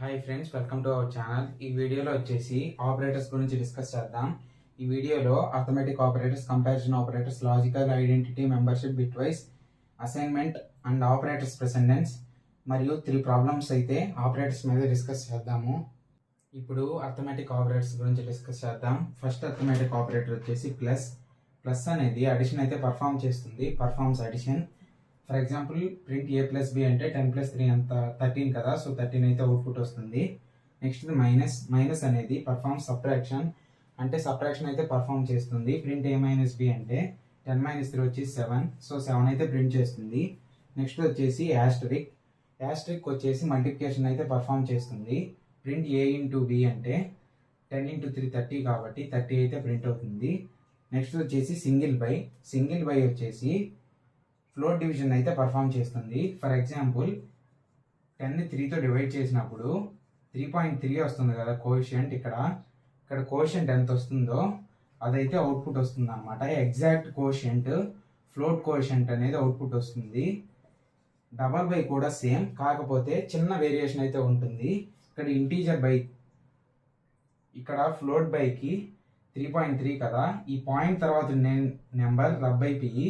Hi friends, welcome to our channel. ఈ వీడియోలో వచ్చేసి ఆపరేటర్స్ గురించి డిస్కస్ చేద్దాం. ఈ వీడియోలో arithmetic operators, comparison operators, logical identity, membership, bitwise, assignment and operators precedence మరియు 3 ప్రాబ్లమ్స్ అయితే ఆపరేటర్స్ మీద డిస్కస్ చేద్దాము. ఇప్పుడు అథమెటిక్ ఆపరేటర్స్ గురించి డిస్కస్ చేద్దాం. ఫస్ట్ అథమెటిక్ ఆపరేటర్ వచ్చేసి ప్లస్ అనేది అడిషన్ అయితే పర్ఫామ్ చేస్తుంది, performs addition. For example print a plus b అంటే 10 ప్లస్ 3 అంత 13 కదా, సో 13 అయితే అవుట్పుట్ వస్తుంది. నెక్స్ట్ మైనస్ అనేది పర్ఫార్మ్ సబ్ట్రాక్షన్, అంటే సబ్ట్రాక్షన్ అయితే పర్ఫామ్ చేస్తుంది. ప్రింట్ a మైనస్ బి అంటే 10 మైనస్ 3 వచ్చి 7, సో 7 అయితే ప్రింట్ చేస్తుంది. నెక్స్ట్ వచ్చేసి యాస్ట్రిక్ వచ్చేసి మల్టిప్లికేషన్ అయితే పర్ఫామ్ చేస్తుంది. ప్రింట్ a ఇంటూ బి అంటే 10 ఇంటూ 3 30 కాబట్టి 30 అయితే ప్రింట్ అవుతుంది. నెక్స్ట్ వచ్చేసి సింగిల్ బై వచ్చేసి ఫ్లోట్ డివిజన్ అయితే పర్ఫామ్ చేస్తుంది. ఫర్ ఎగ్జాంపుల్ 10ని 3తో డివైడ్ చేసినప్పుడు 3.3 వస్తుంది కదా కోఎఫిషియంట్. ఇక్కడ కోఎఫిషియంట్ ఎంత వస్తుందో అదైతే అవుట్పుట్ వస్తుంది అనమాట. ఎగ్జాక్ట్ కోఎఫిషియంట్, ఫ్లోట్ కోఎఫిషియంట్ అనేది అవుట్పుట్ వస్తుంది. డబల్ బై కూడా సేమ్, కాకపోతే చిన్న వేరియేషన్ అయితే ఉంటుంది. ఇక్కడ ఇంటీజర్ బై, ఇక్కడ ఫ్లోట్ బైకి 3.3 కదా, ఈ పాయింట్ తర్వాత నెంబర్ రబ్ అయిపోయి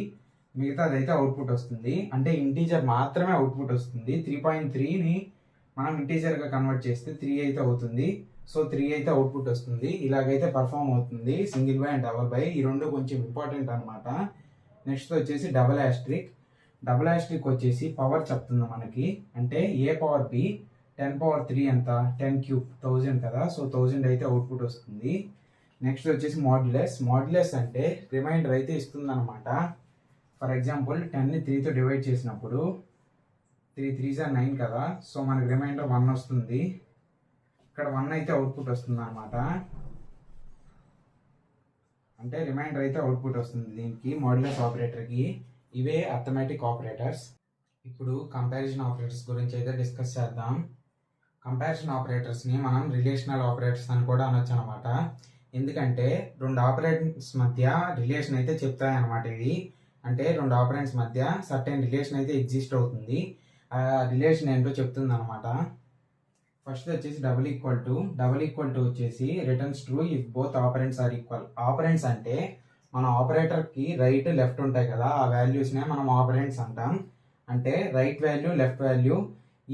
మిగతా అదైతే అవుట్పుట్ వస్తుంది. అంటే ఇంటీజర్ మాత్రమే అవుట్పుట్ వస్తుంది. 3.3ని మనం ఇంటీజర్గా కన్వర్ట్ చేస్తే 3 అయితే అవుతుంది. సో 3 అయితే అవుట్పుట్ వస్తుంది. ఇలాగైతే పర్ఫామ్ అవుతుంది single by and double by. ఈ రెండు కొంచెం ఇంపార్టెంట్ అనమాట. నెక్స్ట్ వచ్చేసి డబల్ యాస్ట్రిక్ వచ్చేసి పవర్ చెప్తుంది మనకి. అంటే a పవర్ b 10 పవర్ 3 ఎంత 10 క్యూబ్ 1000 కదా, సో 1000 అయితే అవుట్పుట్ వస్తుంది. నెక్స్ట్ వచ్చేసి మాడ్యులస్ అంటే రిమైండర్ అయితే ఇస్తుంది అనమాట. ఫర్ ఎగ్జాంపుల్ 10ని 3తో డివైడ్ చేసినప్పుడు 3 3s are 9 కదా, సో మనకి రిమైండర్ 1 వస్తుంది. ఇక్కడ 1 అయితే అవుట్పుట్ వస్తుంది అనమాట. అంటే రిమైండర్ అయితే అవుట్పుట్ వస్తుంది దీనికి, మాడ్యులస్ ఆపరేటర్కి. ఇవే అథమెటిక్ ఆపరేటర్స్. ఇప్పుడు కంపారిజన్ ఆపరేటర్స్ గురించి అయితే డిస్కస్ చేద్దాం. కంపారిజన్ ఆపరేటర్స్ని మనం రిలేషనల్ ఆపరేటర్స్ అని కూడా అనొచ్చు అనమాట. ఎందుకంటే రెండు ఆపరేటర్స్ మధ్య రిలేషన్ అయితే చెప్తాయి అనమాట ఇవి. అంటే రెండు ఆపరెంట్స్ మధ్య సర్టెన్ రిలేషన్ అయితే ఎగ్జిస్ట్ అవుతుంది. ఆ రిలేషన్ ఏంటో చెప్తుంది అనమాట. ఫస్ట్ వచ్చేసి డబుల్ ఈక్వల్ టు వచ్చేసి returns true if both operands are equal. Operands అంటే మన ఆపరేటర్కి రైట్ లెఫ్ట్ ఉంటాయి కదా, ఆ వాల్యూస్నే మనం ఆపరెంట్స్ అంటాం. అంటే రైట్ వాల్యూ లెఫ్ట్ వాల్యూ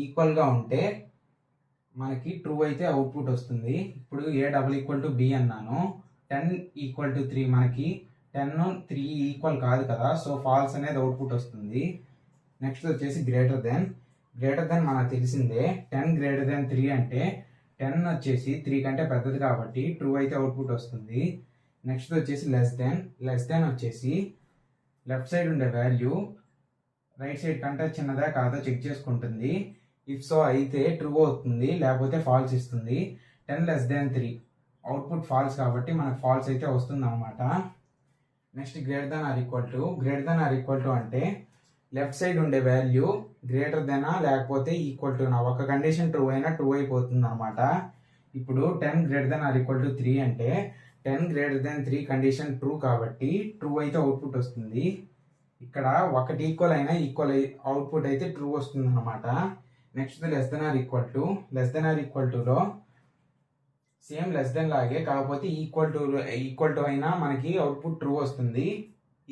ఈక్వల్గా ఉంటే మనకి ట్రూ అయితే అవుట్పుట్ వస్తుంది. ఇప్పుడు a=b అన్నాను, 10=3, మనకి 10 3 ఈక్వల్ కాదు కదా, సో ఫాల్స్ అనేది అవుట్పుట్ వస్తుంది. నెక్స్ట్ వచ్చేసి గ్రేటర్ దెన్ మనకు తెలిసిందే. 10 3 అంటే 10 వచ్చేసి 3 కంటే పెద్దది కాబట్టి ట్రూ అయితే అవుట్పుట్ వస్తుంది. నెక్స్ట్ వచ్చేసి లెస్ దెన్ వచ్చేసి లెఫ్ట్ సైడ్ ఉండే వాల్యూ రైట్ సైడ్ కంటే చిన్నదా కాదో చెక్ చేసుకుంటుంది. ఇఫ్ సో అయితే ట్రూ అవుతుంది, లేకపోతే ఫాల్స్ ఇస్తుంది. 10 3 అవుట్పుట్ ఫాల్స్ కాబట్టి మనకు ఫాల్స్ అయితే వస్తుంది అనమాట. Next greater than or equal to అంటే లెఫ్ట్ సైడ్ ఉండే వాల్యూ గ్రేటర్ దెనా లేకపోతే ఈక్వల్ టు నా, ఒక కండిషన్ ట్రూ అయినా ట్రూ అయిపోతుంది అనమాట. ఇప్పుడు 10 3 అంటే 10 కండిషన్ ట్రూ కాబట్టి ట్రూ అయితే అవుట్పుట్ వస్తుంది. ఇక్కడ ఒకటి ఈక్వల్ అయినా అవుట్పుట్ అయితే ట్రూ వస్తుంది అనమాట. Next less than or equal టులో సేమ్ లెస్ దెన్ లాగే, కాకపోతే ఈక్వల్ టు అయినా మనకి అవుట్పుట్ ట్రూ వస్తుంది.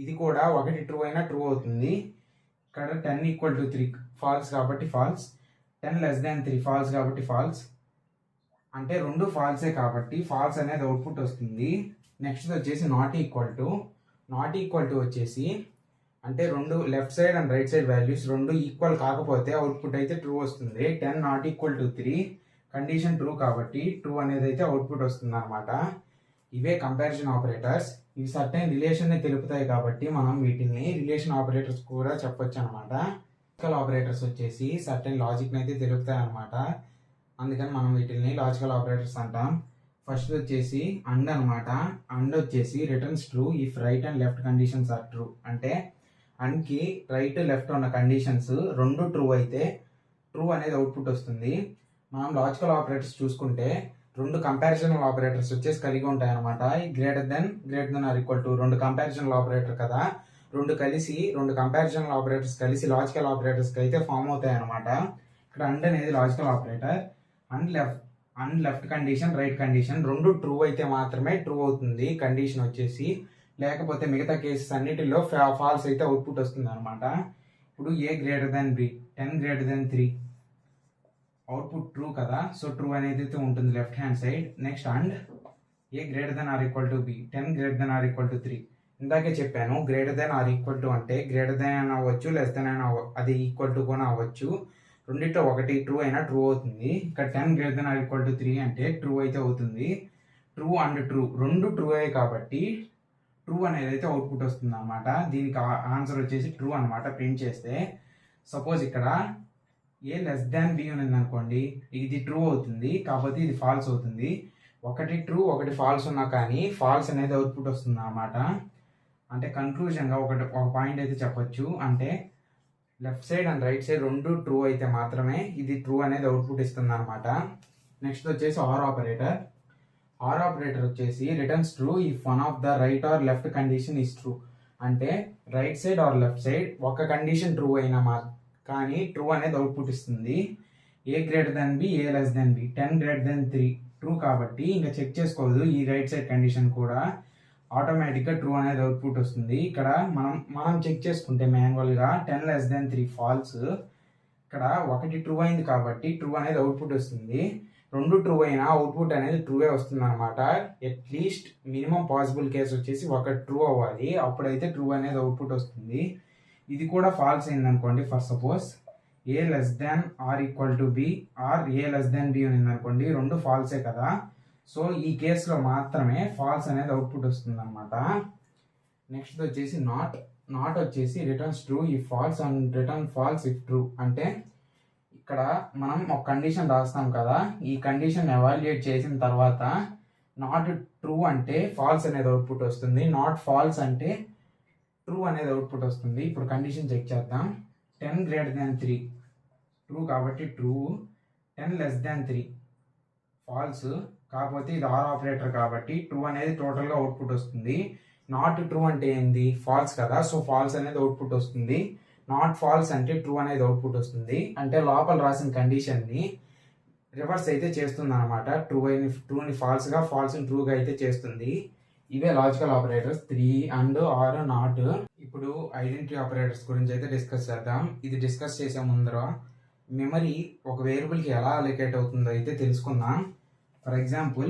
ఇది కూడా ఒకటి ట్రూ అయినా ట్రూ అవుతుంది. ఇక్కడ 10 3 ఫాల్స్ కాబట్టి ఫాల్స్, 10 3 ఫాల్స్ కాబట్టి ఫాల్స్. అంటే రెండు ఫాల్సే కాబట్టి ఫాల్స్ అనేది అవుట్పుట్ వస్తుంది. నెక్స్ట్ వచ్చేసి నాట్ ఈక్వల్ టు వచ్చేసి అంటే రెండు left side and right side values రెండు ఈక్వల్ కాకపోతే అవుట్పుట్ అయితే ట్రూ వస్తుంది. 10 ≠ 3 కండిషన్ ట్రూ కాబట్టి ట్రూ అనేది అయితే అవుట్పుట్ వస్తుంది అనమాట. ఇవే కంపారిజన్ ఆపరేటర్స్. ఇవి సర్టెన్ రిలేషన్ ని తెలుపుతాయి కాబట్టి మనం వీటిని రిలేషన్ ఆపరేటర్స్ కూడా చెప్పొచ్చు అనమాట. లాజికల్ ఆపరేటర్స్ వచ్చేసి సర్టెన్ లాజిక్ ని అయితే తెలుపుతాయి అనమాట. అందుకని మనం వీటిని లాజికల్ ఆపరేటర్స్ అంటాం. ఫస్ట్ వచ్చేసి అండ్ అనమాట. అండ్ వచ్చేసి returns true if right and left conditions are true. అంటే అండ్ కి రైట్ లెఫ్ట్ ఉన్న కండిషన్స్ రెండు ట్రూ అయితే ట్రూ అనేది అవుట్పుట్ వస్తుంది. మనం లాజికల్ ఆపరేటర్స్ చూసుకుంటే రెండు కంపారిజన్ ఆపరేటర్స్ వచ్చేసి కలిగి ఉంటాయి అనమాట. Greater than or equal to రెండు కంపారిజన్ ఆపరేటర్ కదా, రెండు కంపారిజన్ ఆపరేటర్స్ కలిసి లాజికల్ ఆపరేటర్స్ అయితే ఫామ్ అవుతాయి అనమాట. ఇక్కడ అండ్ అనేది logical operator. And left condition, right condition రెండు ట్రూ అయితే మాత్రమే ట్రూ అవుతుంది కండిషన్ వచ్చేసి. లేకపోతే మిగతా కేసెస్ అన్నిటిలో ఫాల్స్ అయితే అవుట్పుట్ వస్తుంది అనమాట. ఇప్పుడు a greater than b, 10 greater than 3 output true కదా, సో ట్రూ అనేది అయితే ఉంటుంది left hand side. Next and a greater than or equal to b, 10 greater than or equal to 3. ఇందాకే చెప్పాను greater than or equal to అంటే greater than అయినా అవ్వచ్చు, less than అయినా అది ఈక్వల్ టు కూడా అవ్వచ్చు. రెండిట్లో ఒకటి ట్రూ అయినా ట్రూ అవుతుంది. ఇక్కడ 10 greater than or equal to 3 అంటే ట్రూ అయితే అవుతుంది. ట్రూ అండ్ ట్రూ రెండు ట్రూ అయ్యాయి కాబట్టి ట్రూ అనేది అయితే అవుట్పుట్ వస్తుంది అనమాట. దీనికి ఆన్సర్ వచ్చేసి ట్రూ అనమాట. ప్రింట్ చేస్తే సపోజ్ ఇక్కడ ఏ లెస్ దాన్ బి ఉంది అనుకోండి, ఇది ట్రూ అవుతుంది కాకపోతే ఇది ఫాల్స్ అవుతుంది. ఒకటి ట్రూ ఒకటి ఫాల్స్ ఉన్నా కానీ ఫాల్స్ అనేది అవుట్పుట్ వస్తుంది అనమాట. అంటే కన్క్లూజన్గా ఒక పాయింట్ అయితే చెప్పొచ్చు, అంటే left side and right side రెండు ట్రూ అయితే మాత్రమే ఇది ట్రూ అనేది అవుట్పుట్ ఇస్తుంది అనమాట. నెక్స్ట్ వచ్చేసి ఆర్ ఆపరేటర్. ఆర్ ఆపరేటర్ వచ్చేసి returns true if one of the right or left condition is true. అంటే right side or left side ఒక కండిషన్ ట్రూ అయినా కానీ ట్రూ అనేది అవుట్పుట్ ఇస్తుంది. A greater than b, a less than b, 10 greater than 3 true కాబట్టి ఇంకా check చేసుకోవద్దు. ఈ రైట్ సైడ్ కండిషన్ కూడా ఆటోమేటిక్గా ట్రూ అనేది అవుట్పుట్ వస్తుంది. ఇక్కడ మనం చెక్ చేసుకుంటే మాన్యువల్గా 10 లెస్ దాన్ 3 ఫాల్స్. ఇక్కడ ఒకటి ట్రూ అయింది కాబట్టి ట్రూ అనేది అవుట్పుట్ వస్తుంది. రెండు ట్రూ అయినా అవుట్పుట్ అనేది ట్రూవే వస్తుంది అనమాట. అట్లీస్ట్ మినిమం పాసిబుల్ కేసు వచ్చేసి ఒకటి ట్రూ అవ్వాలి, అప్పుడైతే ట్రూ అనేది అవుట్పుట్ వస్తుంది. ఇది కూడా ఫాల్స్ అయింది అనుకోండి, for suppose A less than or equal to B or A less than B ఉంది అనుకోండి, రెండు ఫాల్సే కదా. సో ఈ కేసులో మాత్రమే ఫాల్స్ అనేది అవుట్పుట్ వస్తుంది అనమాట. నెక్స్ట్ వచ్చేసి నాట్ వచ్చేసి returns true if false and return false if true. అంటే ఇక్కడ మనం ఒక కండిషన్ రాస్తాం కదా, ఈ కండిషన్ ఎవాల్యుయేట్ చేసిన తర్వాత నాట్ ట్రూ అంటే ఫాల్స్ అనేది అవుట్పుట్ వస్తుంది, నాట్ ఫాల్స్ అంటే ట్రూ అనేది అవుట్పుట్ వస్తుంది. ఇప్పుడు కండిషన్ చెక్ చేద్దాం. 10 గ్రేటర్ దాన్ 3 ట్రూ కాబట్టి ట్రూ, 10 లెస్ దాన్ 3 ఫాల్స్. కాకపోతే ఇది ఆర్ ఆపరేటర్ కాబట్టి ట్రూ అనేది టోటల్గా అవుట్పుట్ వస్తుంది. నాట్ ట్రూ అంటే ఏంది, ఫాల్స్ కదా, సో ఫాల్స్ అనేది అవుట్పుట్ వస్తుంది. నాట్ ఫాల్స్ అంటే ట్రూ అనేది అవుట్పుట్ వస్తుంది. అంటే లోపల రాసిన కండిషన్ని రివర్స్ అయితే చేస్తుంది అనమాట. ట్రూని ఫాల్స్గా, ఫాల్స్ని ట్రూగా అయితే చేస్తుంది. ఇవే logical operators 3 and or not. ఇప్పుడు ఐడెంటిటీ ఆపరేటర్స్ గురించి అయితే డిస్కస్ చేద్దాం. ఇది డిస్కస్ చేసే ముందర మెమరీ ఒక వేరియబుల్కి ఎలా అలొకేట్ అవుతుందో అయితే తెలుసుకుందాం. ఫర్ ఎగ్జాంపుల్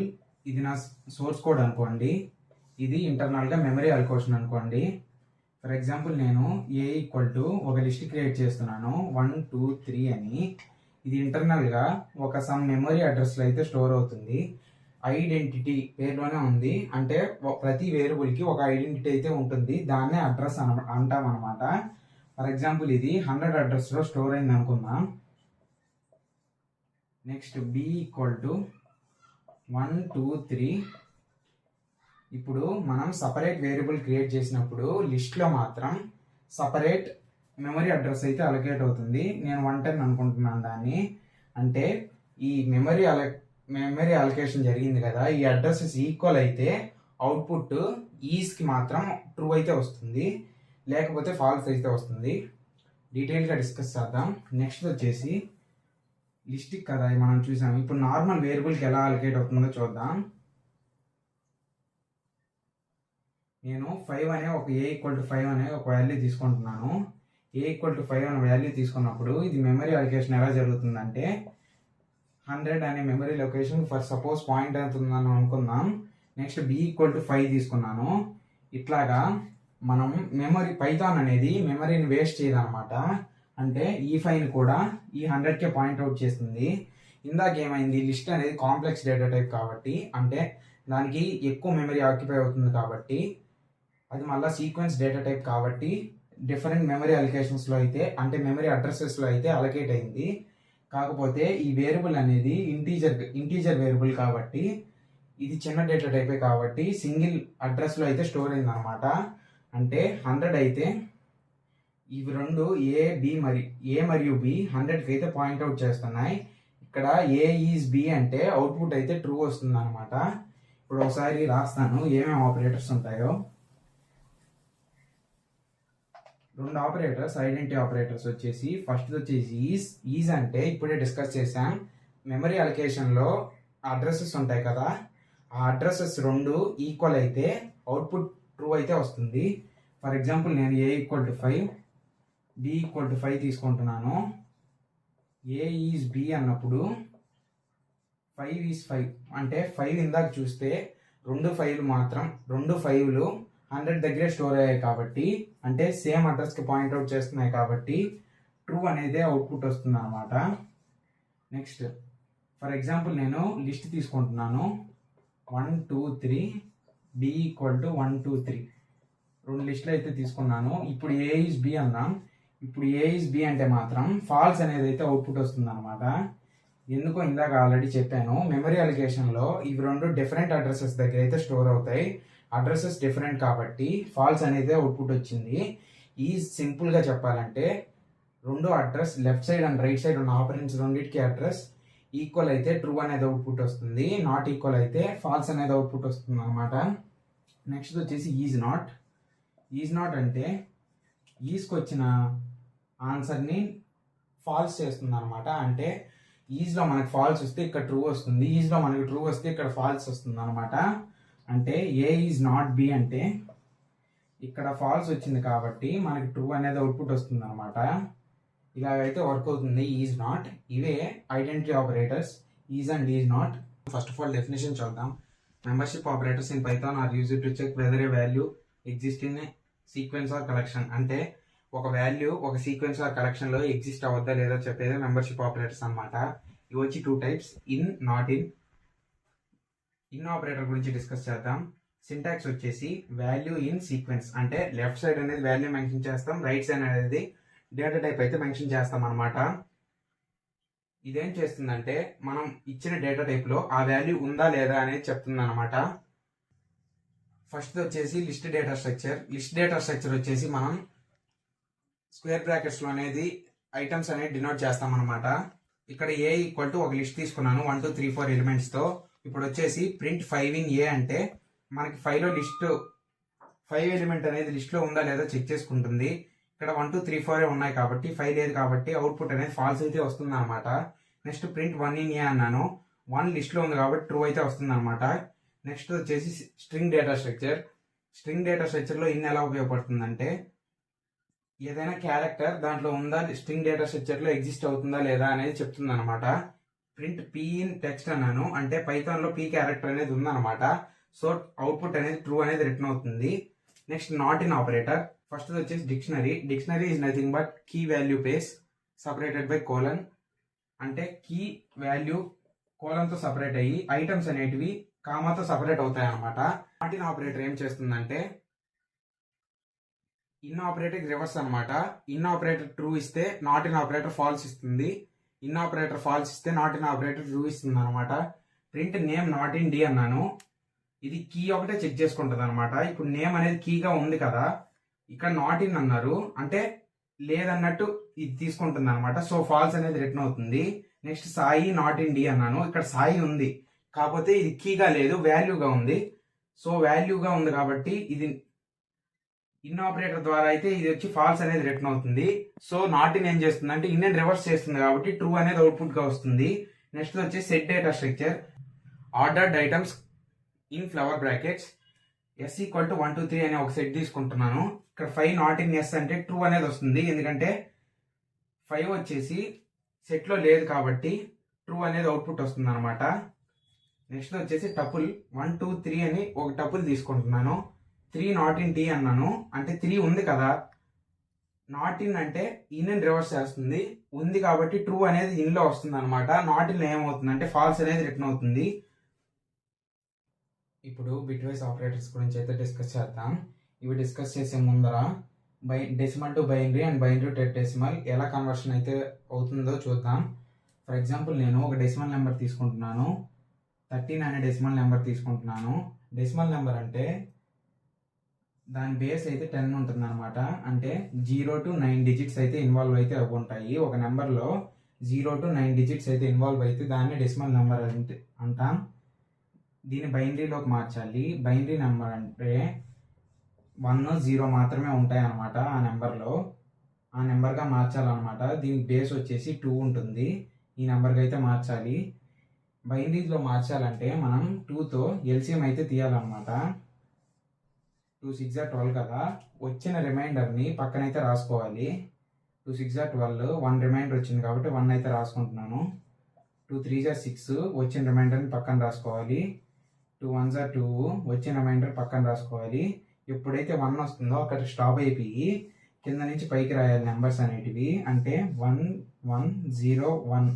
ఇది నా సోర్స్ కోడ్ అనుకోండి, ఇది ఇంటర్నల్గా మెమరీ అలొకేషన్ అనుకోండి. ఫర్ ఎగ్జాంపుల్ నేను ఏ ఈక్వల్ టు ఒక లిస్ట్ క్రియేట్ చేస్తున్నాను 1 2 3 అని. ఇది ఇంటర్నల్గా ఒక సమ్ మెమరీ అడ్రస్లో అయితే స్టోర్ అవుతుంది. ఐడెంటిటీ పేరులోనే ఉంది, అంటే ప్రతి వేరియబుల్కి ఒక ఐడెంటిటీ అయితే ఉంటుంది, దాన్నే అడ్రస్ అంటాం అనమాట. ఫర్ ఎగ్జాంపుల్ ఇది 100 అడ్రస్లో స్టోర్ అయింది అనుకుందాం. Next B equal to 1 2 3. ఇప్పుడు మనం సపరేట్ వేరియబుల్ క్రియేట్ చేసినప్పుడు లిస్ట్లో మాత్రం సపరేట్ మెమరీ అడ్రస్ అయితే అలొకేట్ అవుతుంది. నేను 110 అనుకుంటున్నాను దాన్ని. అంటే ఈ మెమరీ అలొకేషన్ జరిగింది కదా, ఈ అడ్రసెస్ ఈక్వల్ అయితే అవుట్పుట్ ఈస్కి మాత్రం ట్రూ అయితే వస్తుంది, లేకపోతే ఫాల్స్ అయితే వస్తుంది. డీటెయిల్గా డిస్కస్ చేద్దాం. నెక్స్ట్ వచ్చేసి లిస్టిక్ కదా మనం చూసాం. ఇప్పుడు నార్మల్ వేరియబుల్కి ఎలా అలొకేట్ అవుతుందో చూద్దాం. నేను 5 అనే ఒక ఏ ఈక్వల్ టు 5 అనే ఒక వాల్యూ తీసుకుంటున్నాను. ఏ ఈక్వల్ టు 5 అనే వాల్యూ తీసుకున్నప్పుడు ఇది మెమరీ అలొకేషన్ ఎలా జరుగుతుందంటే 100 అనే memory location for suppose point అవుతుందని అనుకుందాం. నెక్స్ట్ బి ఈక్వల్ టు 5 తీసుకున్నాను. ఇట్లాగా మనం మెమరీ పైథాన్ అనేది మెమరీని వేస్ట్ చేయదనమాట. అంటే ఈ 5ని కూడా ఈ 100కే పాయింట్అవుట్ చేస్తుంది. ఇందాక ఏమైంది, లిస్ట్ అనేది కాంప్లెక్స్ డేటా టైప్ కాబట్టి, అంటే దానికి ఎక్కువ మెమరీ ఆక్యుపై అవుతుంది కాబట్టి, అది మళ్ళీ సీక్వెన్స్ డేటా టైప్ కాబట్టి డిఫరెంట్ మెమరీ అలొకేషన్స్లో అయితే, అంటే మెమరీ అడ్రసెస్లో అయితే అలొకేట్ అయింది. కాకపోతే ఈ వేరియబుల్ అనేది ఇంటీజర్ వేరియబుల్ కాబట్టి, ఇది చిన్న డేటా టైపే కాబట్టి సింగిల్ అడ్రస్లో అయితే స్టోర్ అయింది అనమాట. అంటే 100 అయితే ఇవి రెండు ఏ మరియు బి 100కి అయితే పాయింట్అవుట్ చేస్తున్నాయి. ఇక్కడ ఏ ఈజ్ బి అంటే అవుట్పుట్ అయితే ట్రూ వస్తుంది అనమాట. ఇప్పుడు ఒకసారి రాస్తాను ఏమేమి ఆపరేటర్స్ ఉంటాయో. రెండు ఆపరేటర్స్ ఐడెంటిటీ ఆపరేటర్స్ వచ్చేసి ఫస్ట్ వచ్చేసి ఈజ్ అంటే ఇప్పుడే డిస్కస్ చేసాం, మెమరీ అలొకేషన్లో అడ్రసెస్ ఉంటాయి కదా, ఆ అడ్రసెస్ రెండు ఈక్వల్ అయితే అవుట్పుట్ ట్రూ అయితే వస్తుంది. ఫర్ ఎగ్జాంపుల్ నేను A = 5, B = 5 తీసుకుంటున్నాను. A ఈజ్ B అన్నప్పుడు 5 ఈజ్ 5 అంటే 5 ఇందాక చూస్తే రెండు 5లు 100 దగ్గరే స్టోర్ అయ్యాయి కాబట్టి, అంటే సేమ్ అడ్రస్కి పాయింట్అవుట్ చేస్తున్నాయి కాబట్టి ట్రూ అనేది అవుట్పుట్ వస్తుంది అనమాట. నెక్స్ట్ ఫర్ ఎగ్జాంపుల్ నేను లిస్ట్ తీసుకుంటున్నాను 1 2 3, B = 1 2 3 రెండు లిస్టులు అయితే తీసుకున్నాను. ఇప్పుడు A ఈజ్ B అన్నాం. ఇప్పుడు A ఈజ్ B అంటే మాత్రం ఫాల్స్ అనేది అయితే అవుట్పుట్ వస్తుంది అనమాట. ఎందుకో ఇందాక ఆల్రెడీ చెప్పాను, మెమరీ అలొకేషన్లో ఇవి రెండు డిఫరెంట్ అడ్రసెస్ దగ్గర అయితే స్టోర్ అవుతాయి. అడ్రసెస్ డిఫరెంట్ కాబట్టి ఫాల్స్ అనేది అవుట్పుట్ వచ్చింది. ఈ సింపుల్గా చెప్పాలంటే రెండు address left side and right side ఉన్న ఆపరెంట్స్ రెండింటికి అడ్రస్ ఈక్వల్ అయితే ట్రూ అనేది అవుట్పుట్ వస్తుంది, నాట్ ఈక్వల్ అయితే ఫాల్స్ అనేది అవుట్పుట్ వస్తుంది అనమాట. నెక్స్ట్ వచ్చేసి ఈజ్ నాట్ అంటే ఈజ్కి వచ్చిన ఆన్సర్ని ఫాల్స్ చేస్తుంది అనమాట. అంటే ఈజ్లో మనకి ఫాల్స్ వస్తే ఇక్కడ ట్రూ వస్తుంది, ఈజ్లో మనకి ట్రూ వస్తే ఇక్కడ ఫాల్స్ వస్తుంది అనమాట. అంటే A ఈజ్ నాట్ B అంటే ఇక్కడ ఫాల్స్ వచ్చింది కాబట్టి మనకి ట్రూ అనేది అవుట్పుట్ వస్తుంది అనమాట. ఇలాగైతే వర్క్ అవుతుంది ఈజ్ నాట్. ఇవే identity operators is and is not. First of all definition చూద్దాం. Membership operators in Python are used to check whether a value exist in sequence or collection. అంటే ఒక value ఒక sequence or కలెక్షన్లో exist అవ్వద్దా లేదా చెప్పేది membership operators అనమాట. ఇవి వచ్చి 2 types, in, not in. In operator గురించి డిస్కస్ చేద్దాం. సింటాక్స్ వచ్చేసి వాల్యూ ఇన్ సీక్వెన్స్ అంటే లెఫ్ట్ సైడ్ అనేది వాల్యూ మెన్షన్ చేస్తాం, రైట్ సైడ్ అనేది డేటా టైప్ అయితే మెన్షన్ చేస్తాం అనమాట. ఇదేం చేస్తుందంటే మనం ఇచ్చిన డేటా టైప్లో ఆ వాల్యూ ఉందా లేదా అనేది చెప్తుంది అనమాట. ఫస్ట్ వచ్చేసి లిస్ట్ డేటా స్ట్రక్చర్ వచ్చేసి మనం స్క్వేర్ బ్రాకెట్స్లో అనేది ఐటమ్స్ అనేది డినోట్ చేస్తాం అనమాట. ఇక్కడ A = ఒక లిస్ట్ తీసుకున్నాను 1 2 3 4 ఎలిమెంట్స్తో. ఇప్పుడు వచ్చేసి ప్రింట్ 5 in A అంటే మనకి 5లో లిస్ట్ 5 ఎలిమెంట్ అనేది లిస్ట్లో ఉందా లేదా చెక్ చేసుకుంటుంది. ఇక్కడ 1 2 3 4 ఉన్నాయి కాబట్టి 5 లేదు కాబట్టి అవుట్పుట్ అనేది ఫాల్స్ అయితే వస్తుంది అనమాట. నెక్స్ట్ ప్రింట్ 1 in A అన్నాను, 1 లిస్ట్లో ఉంది కాబట్టి ట్రూ అయితే వస్తుంది అనమాట. నెక్స్ట్ వచ్చేసి స్ట్రింగ్ డేటా స్ట్రక్చర్లో ఇన్ ఎలా ఉపయోగపడుతుందంటే ఏదైనా క్యారెక్టర్ దాంట్లో ఉందా స్ట్రింగ్ డేటా స్ట్రక్చర్లో ఎగ్జిస్ట్ అవుతుందా లేదా అనేది చెప్తుంది అనమాట. ప్రింట్ P in టెక్స్ట్ అన్నాను అంటే పైథాన్లో P క్యారెక్టర్ అనేది ఉందన్నమాట. సో అవుట్పుట్ అనేది ట్రూ అనేది రిటర్న్ అవుతుంది. Next not in operator. First వచ్చేసి dictionary is nothing but key value pairs separated by colon. అంటే కీ వాల్యూ కోలన్తో సపరేట్ అయ్యి ఐటమ్స్ అనేటివి కామాతో సపరేట్ అవుతాయి అనమాట. నాట్ ఇన్ ఆపరేటర్ ఏం చేస్తుందంటే ఇన్ ఆపరేటర్ రివర్స్ అనమాట. ఇన్ ఆపరేటర్ ట్రూ ఇస్తే నాట్ ఇన్ ఆపరేటర్ ఫాల్స్ ఇస్తుంది, ఇన్ ఆపరేటర్ ఫాల్స్ ఇస్తే నాట్ ఇన్ ఆపరేటర్ ట్రూ ఇస్తుంది అనమాట. Print name not in D అన్నాను, ఇది కీ ఒకటే చెక్ చేసుకుంటుంది అనమాట. ఇప్పుడు నేమ్ అనేది కీగా ఉంది కదా, ఇక్కడ నాట్ ఇన్ అన్నారు అంటే లేదన్నట్టు ఇది తీసుకుంటుంది అనమాట. సో ఫాల్స్ అనేది రిటర్న్ అవుతుంది. Next Sai not in D అన్నాను, ఇక్కడ సాయి ఉంది కాకపోతే ఇది కీగా లేదు వాల్యూగా ఉంది. సో వాల్యూగా ఉంది కాబట్టి ఇది ఇన్ ఆపరేటర్ ద్వారా అయితే ఇది వచ్చి ఫాల్స్ అనేది రిటర్న్ అవుతుంది. సో నాట్ ఇన్ ఏం చేస్తుంది అంటే ఇన్ రివర్స్ చేస్తుంది కాబట్టి ట్రూ అనేది అవుట్పుట్ గా వస్తుంది. నెక్స్ట్ వచ్చి set data structure ordered items in flower brackets S = 1 2 3 అనే ఒక సెట్ తీసుకుంటున్నాను. ఇక్కడ 5 నాట్ ఇన్ S అంటే ట్రూ అనేది వస్తుంది, ఎందుకంటే 5 వచ్చేసి సెట్లో లేదు కాబట్టి ట్రూ అనేది అవుట్పుట్ వస్తుంది అనమాట. నెక్స్ట్ వచ్చేసి టపుల్ 1 2 3 అని ఒక టపుల్ తీసుకుంటున్నాను. 3 నాట్ ఇన్ T అన్నాను అంటే 3 ఉంది కదా, నాట్ ఇన్ అంటే ఇన్ రివర్స్ చేస్తుంది, ఉంది కాబట్టి ట్రూ అనేది ఇన్లో వస్తుంది అనమాట. నాట్ ఇన్ ఏమవుతుంది అంటే ఫాల్స్ అనేది రిటర్న్ అవుతుంది. ఇప్పుడు బిట్ వైస్ ఆపరేటర్స్ గురించి అయితే డిస్కస్ చేద్దాం. ఇవి డిస్కస్ చేసే ముందర decimal to binary and binary to decimal ఎలా కన్వర్షన్ అయితే అవుతుందో చూద్దాం. ఫర్ ఎగ్జాంపుల్ నేను ఒక డెసిమల్ నెంబర్ తీసుకుంటున్నాను, 13 అనే డెసిమల్ నెంబర్ తీసుకుంటున్నాను. డెసిమల్ నెంబర్ అంటే దాని బేస్ అయితే 10 ఉంటుంది అనమాట. అంటే 0 to 9 డిజిట్స్ అయితే ఇన్వాల్వ్ అయితే ఉంటాయి. ఒక నెంబర్లో 0 to 9 డిజిట్స్ అయితే ఇన్వాల్వ్ అయితే దాన్ని డెసిమల్ నెంబర్ అంటాం. దీన్ని బైనరీలోకి మార్చాలి. బైనరీ నెంబర్ అంటే 1 0 మాత్రమే ఉంటాయి అన్నమాట ఆ నెంబర్లో. ఆ నెంబర్గా మార్చాలన్నమాట. దీనికి బేస్ వచ్చేసి 2 ఉంటుంది, ఈ నెంబర్కి అయితే మార్చాలి. బైనరీలో మార్చాలంటే మనం 2తో ఎల్సిఎం అయితే తీయాలన్నమాట. 2 6 12 కదా, వచ్చిన రిమైండర్ని పక్కనైతే రాసుకోవాలి. 2 6 12, 1 రిమైండర్ వచ్చింది కాబట్టి 1 అయితే రాసుకుంటున్నాను. 2 3 6, వచ్చిన రిమైండర్ని పక్కన రాసుకోవాలి. 2 1 2, వచ్చిన రిమైండర్ పక్కన రాసుకోవాలి. ఎప్పుడైతే 1 వస్తుందో అక్కడ స్టాప్ అయిపోయి కింద నుంచి పైకి రాయాలి నెంబర్స్ అనేటివి. అంటే 1 1 0 1,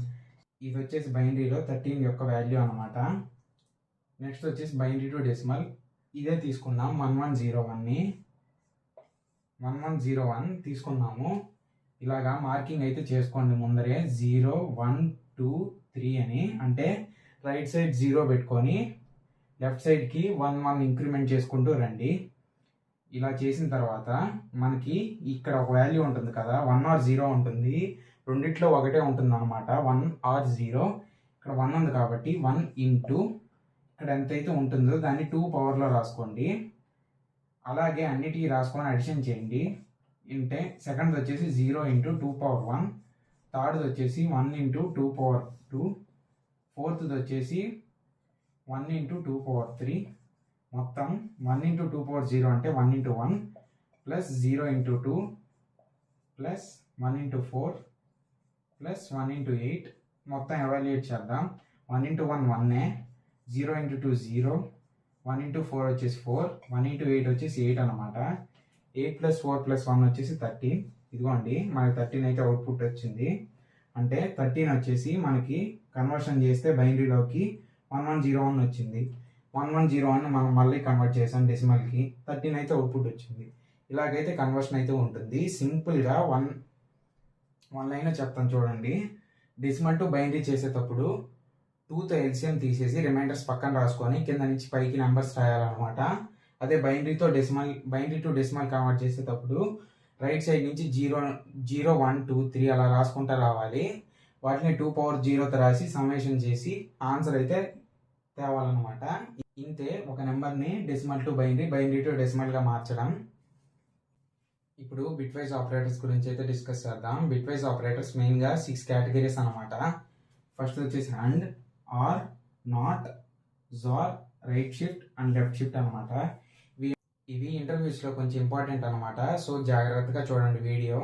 ఇది వచ్చేసి బైనరీలో 13 యొక్క వాల్యూ అనమాట. నెక్స్ట్ వచ్చేసి బైనరీ టు డెసిమల్, ఇదే తీసుకున్నాం 1101ని. 1101 తీసుకున్నాము. ఇలాగా మార్కింగ్ అయితే చేసుకోండి ముందరే 0 1 2 3 అని. అంటే రైట్ సైడ్ 0 పెట్టుకొని లెఫ్ట్ సైడ్కి 1 1 ఇంక్రిమెంట్ చేసుకుంటూ రండి. ఇలా చేసిన తర్వాత మనకి ఇక్కడ ఒక వాల్యూ ఉంటుంది కదా, 1 or 0 ఉంటుంది. రెండిట్లో ఒకటే ఉంటుంది అనమాట, 1 or 0. ఇక్కడ 1 ఉంది కాబట్టి 1 ఇంటూ ఇక్కడ ఎంతైతే ఉంటుందో దాన్ని 2 పవర్లో రాసుకోండి. అలాగే అన్నిటికీ రాసుకొని అడిషన్ చేయండి. అంటే సెకండ్ వచ్చేసి 0 ఇంటూ 2 పవర్ 1, థర్డ్ వచ్చేసి 1 ఇంటూ 2 పవర్ 2, ఫోర్త్ వచ్చేసి 1 ఇంటూ 2 పవర్ 3. మొత్తం 1 ఇంటూ 2 పవర్ 0 అంటే 1 into 1 plus 0 into 2 plus 1 into 4 plus 1 into 8. మొత్తం ఎవాల్యుయేట్ చేద్దాం. 1 ఇంటూ 1 1, 0 ఇంటూ 2 0, 1 ఇంటూ 4 వచ్చేసి 4, 1 ఇంటూ 8 వచ్చేసి 8 అనమాట. 8 ప్లస్ 4 ప్లస్ 1 వచ్చేసి 13. ఇదిగోండి మనకి 13 అయితే అవుట్పుట్ వచ్చింది. అంటే 13 వచ్చేసి మనకి కన్వర్షన్ చేస్తే బైనరీలోకి 1101 వచ్చింది. 1101 మనం మళ్ళీ కన్వర్ట్ చేసాం డెసిమల్కి, 13 అయితే అవుట్పుట్ వచ్చింది. ఇలాగైతే కన్వర్షన్ అయితే ఉంటుంది. సింపుల్గా వన్ లైన్ చెప్తాను చూడండి. డెసిమల్ టు బైనరీ చేసేటప్పుడు 2తో ఎల్సిఎం తీసేసి రిమైండర్స్ పక్కన రాసుకొని కింద నుంచి పైకి నెంబర్స్ రాయాలన్నమాట. అదే బైనరీ టు డెసిమల్ కన్వర్ట్ చేసేటప్పుడు రైట్ సైడ్ నుంచి 0 0 1 2 3 అలా రాసుకుంటూ రావాలి. వాటిని 2 పవర్ 0తో రాసి సమ్మేషన్ చేసి ఆన్సర్ అయితే తేవాలన్నమాట. ఇంతే ఒక నెంబర్ని డెసిమల్ టు బైనరీ టు డెసిమల్గా మార్చడం. ఇప్పుడు బిట్ వైజ్ ఆపరేటర్స్ గురించి అయితే డిస్కస్ చేద్దాం. బిట్ వైజ్ ఆపరేటర్స్ మెయిన్గా 6 కేటగిరీస్ అనమాట. ఫస్ట్ వచ్చేసి and, or, not, XOR, right shift and left shift అనమాట. ఇవి ఇంటర్వ్యూస్లో కొంచెం ఇంపార్టెంట్ అనమాట. సో జాగ్రత్తగా చూడండి వీడియో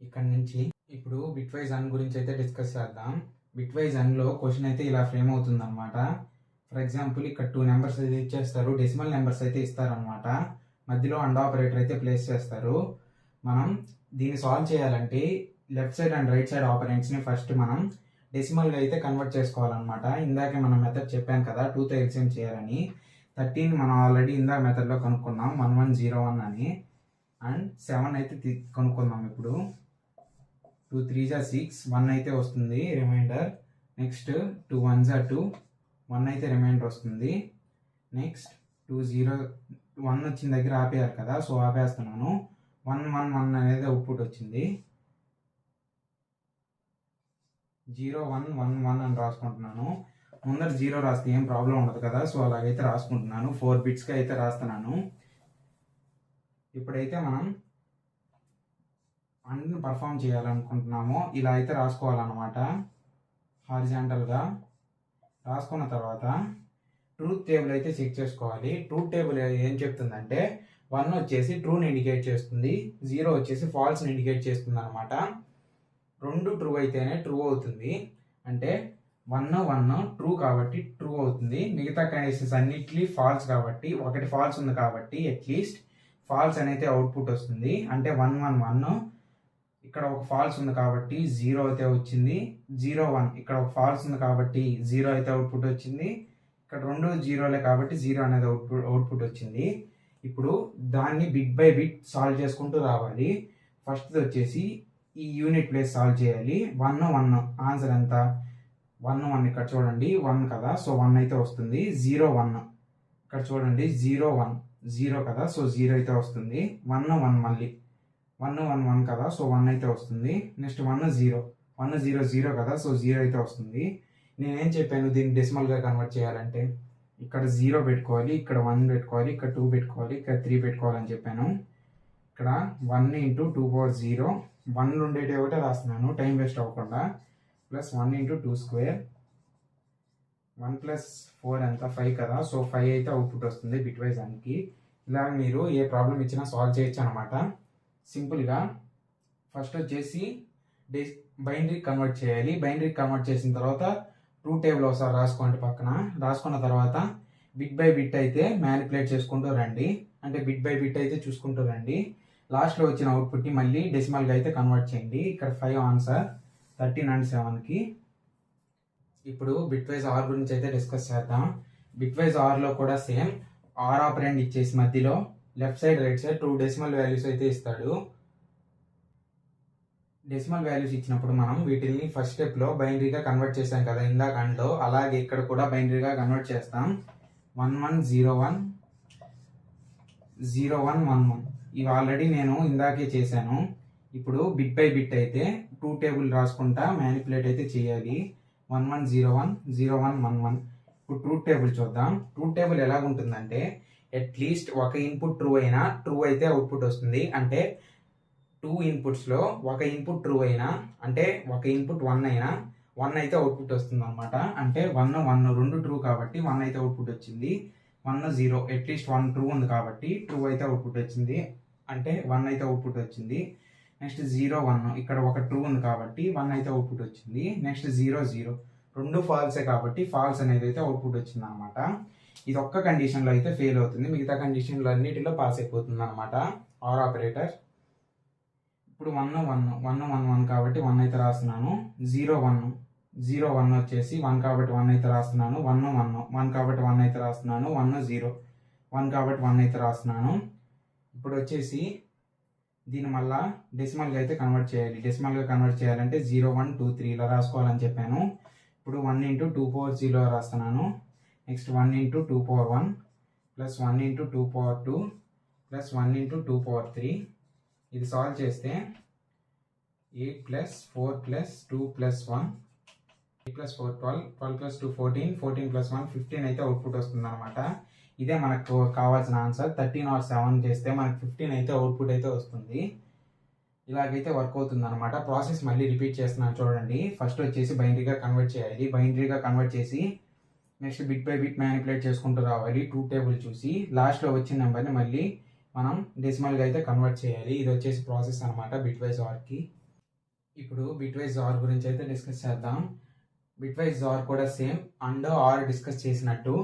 ఇక్కడ నుంచి. ఇప్పుడు బిట్ వైజ్ అన్ గురించి అయితే డిస్కస్ చేద్దాం. బిట్ వైజ్ అన్లో క్వశ్చన్ అయితే ఇలా ఫ్రేమ్ అవుతుంది అనమాట. ఫర్ ఎగ్జాంపుల్ ఇక్కడ 2 నెంబర్స్ అయితే ఇచ్చేస్తారు, డెసిమల్ నెంబర్స్ అయితే ఇస్తారనమాట. మధ్యలో అండ్ ఆపరేటర్ అయితే ప్లేస్ చేస్తారు. మనం దీన్ని సాల్వ్ చేయాలంటే left side and right side ఆపరెంట్స్ని ఫస్ట్ మనం డెసిమల్గా అయితే కన్వర్ట్ చేసుకోవాలన్నమాట. ఇందాకే మనం మెథడ్ చెప్పాను కదా 2తో ఎల్సిఎం చేయాలని. 13 మనం ఆల్రెడీ ఇందాక మెథడ్లో కనుక్కున్నాం 1101 అని. అండ్ 7 అయితే కనుక్కుందాం ఇప్పుడు. 2 3 6, 1 అయితే వస్తుంది రిమైండర్. నెక్స్ట్ 2 1 2, 1 అయితే రిమైండర్ వస్తుంది. నెక్స్ట్ 2 0 1 వచ్చిన దగ్గర ఆపేయాలి కదా, సో ఆపేస్తున్నాను. 1 1 1 అనేది అవుట్పుట్ వచ్చింది. 0 1 1 1 అని రాసుకుంటున్నాను. ముందర 0 రాస్తే ఏం ప్రాబ్లం ఉండదు కదా, సో అలాగైతే రాసుకుంటున్నాను. 4 బిట్స్గా అయితే రాస్తున్నాను. ఇప్పుడైతే మనం అండ్ని పర్ఫామ్ చేయాలనుకుంటున్నాము. ఇలా అయితే రాసుకోవాలన్నమాట. హారిజాంటల్గా రాసుకున్న తర్వాత ట్రూత్ టేబుల్ అయితే చెక్ చేసుకోవాలి. ట్రూత్ టేబుల్ ఏం చెప్తుందంటే 1 వచ్చేసి ట్రూని ఇండికేట్ చేస్తుంది, 0 వచ్చేసి ఫాల్స్ని ఇండికేట్ చేస్తుంది అనమాట. 2 ట్రూ అయితేనే ట్రూ అవుతుంది. అంటే 1 1 ట్రూ కాబట్టి ట్రూ అవుతుంది. మిగతా కండిషన్స్ అన్నిట్లీ ఫాల్స్ కాబట్టి, ఒకటి ఫాల్స్ ఉంది కాబట్టి అట్లీస్ట్ ఫాల్స్ అనేది అవుట్పుట్ వస్తుంది. అంటే 1 1 1, ఇక్కడ ఒక ఫాల్స్ ఉంది కాబట్టి 0 అయితే వచ్చింది. 0 1, ఇక్కడ ఒక ఫాల్స్ ఉంది కాబట్టి 0 అయితే అవుట్పుట్ వచ్చింది. ఇక్కడ 2 0లే కాబట్టి 0 అనేది అవుట్పుట్ వచ్చింది. ఇప్పుడు దాన్ని బిట్ బై బిట్ సాల్వ్ చేసుకుంటూ రావాలి. ఫస్ట్ వచ్చేసి ఈ యూనిట్ ప్లేస్ సాల్వ్ చేయాలి. 1 1 ఆన్సర్ ఎంత? 1 1 ఇక్కడ చూడండి 1 కదా, సో 1 అయితే వస్తుంది. 0 1 ఇక్కడ చూడండి 0 1 0 కదా, సో 0 అయితే వస్తుంది. 1 1 మళ్ళీ 1 1 1 కదా, సో 1 అయితే వస్తుంది. నెక్స్ట్ 1 0 1 0 0 కదా, సో 0 అయితే వస్తుంది. నేనేం చెప్పాను దీన్ని డెసిమల్గా కన్వర్ట్ చేయాలంటే ఇక్కడ 0 పెట్టుకోవాలి, ఇక్కడ 1 పెట్టుకోవాలి, ఇక్కడ 2 పెట్టుకోవాలి, ఇక్కడ 3 పెట్టుకోవాలని చెప్పాను. ఇక్కడ 1 ఇంటూ 2 పవర్ 0, 1 ఉండేటి ఒకటే రాస్తున్నాను టైం వేస్ట్ అవ్వకుండా. ప్లస్ 1 ఇంటూ 2 స్క్వేర్ 1 ప్లస్ 4 ఎంత 5 కదా, సో 5 అయితే అవుట్పుట్ వస్తుంది బిట్ వైజ్ దానికి. ఇలా మీరు ఏ ప్రాబ్లం ఇచ్చినా సాల్వ్ చేయొచ్చు అనమాట సింపుల్గా. ఫస్ట్ వచ్చేసి బైనరీ కన్వర్ట్ చేయాలి. బైనరీ కన్వర్ట్ చేసిన తర్వాత ట్రూత్ టేబుల్ ఒకసారి రాసుకోండి పక్కన. రాసుకున్న తర్వాత బిట్ బై బిట్ అయితే మ్యానిపులేట్ చేసుకుంటూ రండి, అంటే బిట్ బై బిట్ అయితే చూసుకుంటూ రండి. లాస్ట్లో వచ్చిన అవుట్పుట్ని మళ్ళీ డెసిమల్గా అయితే కన్వర్ట్ చేయండి. ఇక్కడ 5 ఆన్సర్ 13 and 7కి. ఇప్పుడు బిట్ వైజ్ ఆర్ గురించి అయితే డిస్కస్ చేద్దాం. బిట్ వైజ్ ఆర్లో కూడా సేమ్ ఆర్ ఆపరెంట్ ఇచ్చేసి మధ్యలో left side right side 2 decimal values అయితే ఇస్తాడు. డెసిమల్ వాల్యూస్ ఇచ్చినప్పుడు మనం వీటిని ఫస్ట్ స్టెప్లో బైనరీగా కన్వర్ట్ చేసాం కదా ఇందాక అండ్లో, అలాగే ఇక్కడ కూడా బైనరీగా కన్వర్ట్ చేస్తాం. 1101 0111 ఇవి ఆల్రెడీ నేను ఇందాకే చేశాను. ఇప్పుడు బిట్ బై బిట్ అయితే ట్రూత్ టేబుల్ రాసుకుంటా మ్యానిపులేట్ అయితే చేయాలి. 1101 0111. ఇప్పుడు ట్రూత్ టేబుల్ చూద్దాం. ట్రూత్ టేబుల్ ఎలాగుంటుందంటే అట్లీస్ట్ ఒక ఇన్పుట్ ట్రూ అయినా ట్రూ అయితే అవుట్పుట్ వస్తుంది. అంటే 2 ఇన్పుట్స్లో ఒక ఇన్పుట్ ట్రూ అయినా, అంటే ఒక ఇన్పుట్ 1 అయినా 1 అయితే అవుట్పుట్ వస్తుంది అనమాట. అంటే 1 1 2 ట్రూ కాబట్టి 1 అయితే అవుట్పుట్ వచ్చింది. 1 0 అట్లీస్ట్ 1 ట్రూ ఉంది కాబట్టి ట్రూ అయితే అవుట్పుట్ వచ్చింది, అంటే 1 అయితే అవుట్పుట్ వచ్చింది. నెక్స్ట్ 0 1 ఇక్కడ ఒక ట్రూ ఉంది కాబట్టి 1 అయితే అవుట్పుట్ వచ్చింది. నెక్స్ట్ 0 0 2 ఫాల్సే కాబట్టి ఫాల్స్ అనేది అయితే అవుట్పుట్ వచ్చింది అనమాట. ఇది ఒక్క కండిషన్లో అయితే ఫెయిల్ అవుతుంది, మిగతా కండిషన్లు అన్నిటిలో పాస్ అయిపోతుంది అనమాట ఆర్ ఆపరేటర్. ఇప్పుడు 1 1 1 1 1 కాబట్టి 1 అయితే రాస్తున్నాను. 0 1 0 1 వచ్చేసి 1 కాబట్టి 1 అయితే రాస్తున్నాను. 1 1 1 కాబట్టి 1 అయితే రాస్తున్నాను. 1 0 1 కాబట్టి 1 అయితే రాస్తున్నాను. ఇప్పుడు వచ్చేసి దీన్ని మళ్ళా డెసిమల్గా అయితే కన్వర్ట్ చేయాలి. డెసిమల్గా కన్వర్ట్ చేయాలంటే 0 1 2 3 ఇలా రాసుకోవాలని చెప్పాను. ఇప్పుడు 1 × 2 power 0 రాస్తున్నాను. Next 1 × 2 power 1 plus 1 × 2 power 2 plus 1 × 2 power 3. ఇది సాల్వ్ చేస్తే 8 + 4 + 2 + 1 8 + 4 12 12 + 2 14 14 + 1 15 అయితే అవుట్పుట్ వస్తుంది అనమాట. ఇదే మనకు కావాల్సిన ఆన్సర్. 13 or 7 చేస్తే మనకు 15 అయితే అవుట్పుట్ అయితే వస్తుంది. ఇలాగైతే వర్క్ అవుతుంది అనమాట. ప్రాసెస్ మళ్ళీ రిపీట్ చేస్తున్నాను చూడండి. ఫస్ట్ వచ్చేసి బైనరీగా కన్వర్ట్ చేయాలి. బైనరీగా కన్వర్ట్ చేసి next bit by bit manipulate చేసుకుంటూ రావాలి ట్రూత్ టేబుల్ చూసి. లాస్ట్లో వచ్చిన నెంబర్ని మళ్ళీ మనం డెసిమల్గా అయితే కన్వర్ట్ చేయాలి. ఇది వచ్చేసి ప్రాసెస్ అనమాట బిట్ వైజ్ ఆర్కి. ఇప్పుడు బిట్ వైజ్ ఆర్ గురించి అయితే డిస్కస్ చేద్దాం. బిట్ వైజ్ ఆర్ కూడా సేమ్ అండ్ ఆర్ డిస్కస్ చేసినట్టు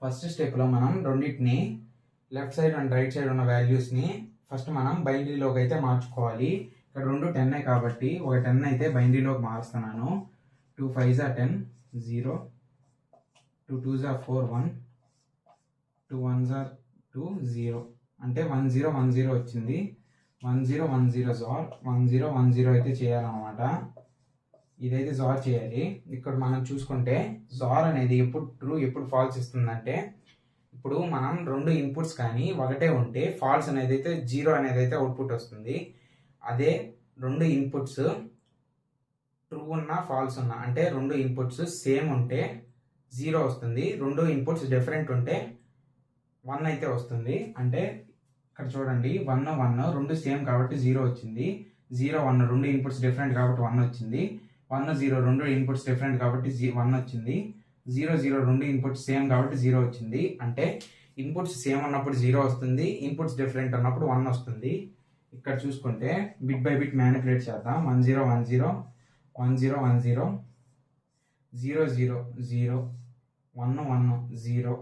ఫస్ట్ స్టెప్లో మనం రెండింటిని left side and right side ఉన్న వాల్యూస్ని ఫస్ట్ మనం బైనరీలోకి అయితే మార్చుకోవాలి. ఇక్కడ 2 10 కాబట్టి ఒక 10 అయితే బైనరీలోకి మారుస్తున్నాను. 2 5 10 0 2 2 4 1 2 1 2 0 అంటే 1 0 1 0 వచ్చింది. 1 0 1 0 జార్ 1 0 1 0 అయితే చేయాలన్నమాట. ఇదైతే జార్ చేయాలి. ఇక్కడ మనం చూసుకుంటే జార్ అనేది ఎప్పుడు ట్రూ ఎప్పుడు ఫాల్స్ ఇస్తుందంటే, ఇప్పుడు మనం 2 ఇన్పుట్స్ కానీ ఒకటే ఉంటే ఫాల్స్ అనేది అయితే 0 అనేది అయితే అవుట్పుట్ వస్తుంది. అదే 2 ఇన్పుట్స్ ట్రూ ఉన్నా ఫాల్స్ ఉన్నా, అంటే 2 ఇన్పుట్స్ సేమ్ ఉంటే 0 వస్తుంది. 2 ఇన్పుట్స్ డిఫరెంట్ ఉంటే 1 అయితే వస్తుంది. అంటే ఇక్కడ చూడండి 1 1 2 సేమ్ కాబట్టి 0 వచ్చింది. 0 1 2 ఇన్పుట్స్ డిఫరెంట్ కాబట్టి 1 వచ్చింది. 1 0 2 ఇన్పుట్స్ డిఫరెంట్ కాబట్టి 1 వచ్చింది. 0 0 2 ఇన్పుట్స్ సేమ్ కాబట్టి 0 వచ్చింది. అంటే ఇన్పుట్స్ సేమ్ ఉన్నప్పుడు 0 వస్తుంది, ఇన్పుట్స్ డిఫరెంట్ ఉన్నప్పుడు 1 వస్తుంది. ఇక్కడ చూసుకుంటే బిట్ బై బిట్ మ్యానిపులేట్ చేద్దాం. 1 0 1 0 1 0 1 0 0 0 0 1 1 0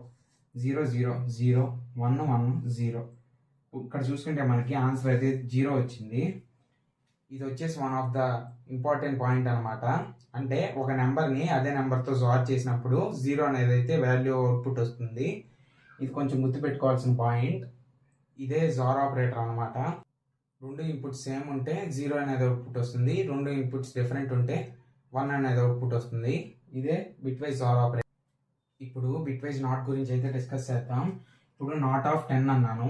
0 0 0 1 1 0. ఇక్కడ చూసుకుంటే మనకి ఆన్సర్ అయితే 0 వచ్చింది. ఇది వచ్చేసి one of the important point అనమాట. అంటే ఒక నెంబర్ని అదే నెంబర్తో జార్ చేసినప్పుడు 0 అనేది అయితే వాల్యూ అవుట్పుట్ వస్తుంది. ఇది కొంచెం గుర్తుపెట్టుకోవాల్సిన పాయింట్. ఇదే జార్ ఆపరేటర్ అనమాట. 2 ఇన్పుట్స్ సేమ్ ఉంటే 0 అనేది అవుట్పుట్ వస్తుంది. 2 ఇన్పుట్స్ డిఫరెంట్ ఉంటే 1 అనేది అవుట్పుట్ వస్తుంది. ఇదే బిట్ వైజ్ జార్ ఆపరేటర్. ఇప్పుడు బిట్ వైజ్ నాట్ గురించి అయితే డిస్కస్ చేద్దాం. ఇప్పుడు నాట్ ఆఫ్ 10 అన్నాను.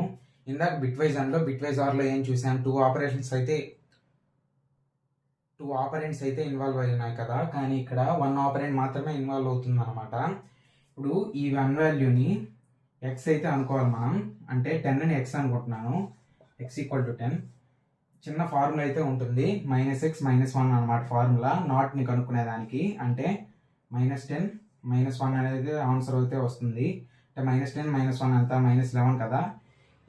ఇందాక బిట్ వైజ్ అండ్లో బిట్ వైజ్ ఆర్లో ఏం చూసాను, 2 ఆపరెంట్స్ అయితే ఇన్వాల్వ్ అయినాయి కదా, కానీ ఇక్కడ 1 ఆపరెంట్ మాత్రమే ఇన్వాల్వ్ అవుతుంది అనమాట. ఇప్పుడు ఈ 1 వాల్యూని ఎక్స్ అయితే అనుకోవాలి మనం. అంటే 10ని ఎక్స్ అనుకుంటున్నాను. ఎక్స్ = 10. చిన్న ఫార్ములా అయితే ఉంటుంది, -x - 1 అనమాట ఫార్ములా నాట్ని కనుక్కునేదానికి. అంటే -10 -1 అనేది ఆన్సర్ అయితే వస్తుంది. అంటే -10 -1 ఎంత -11 కదా.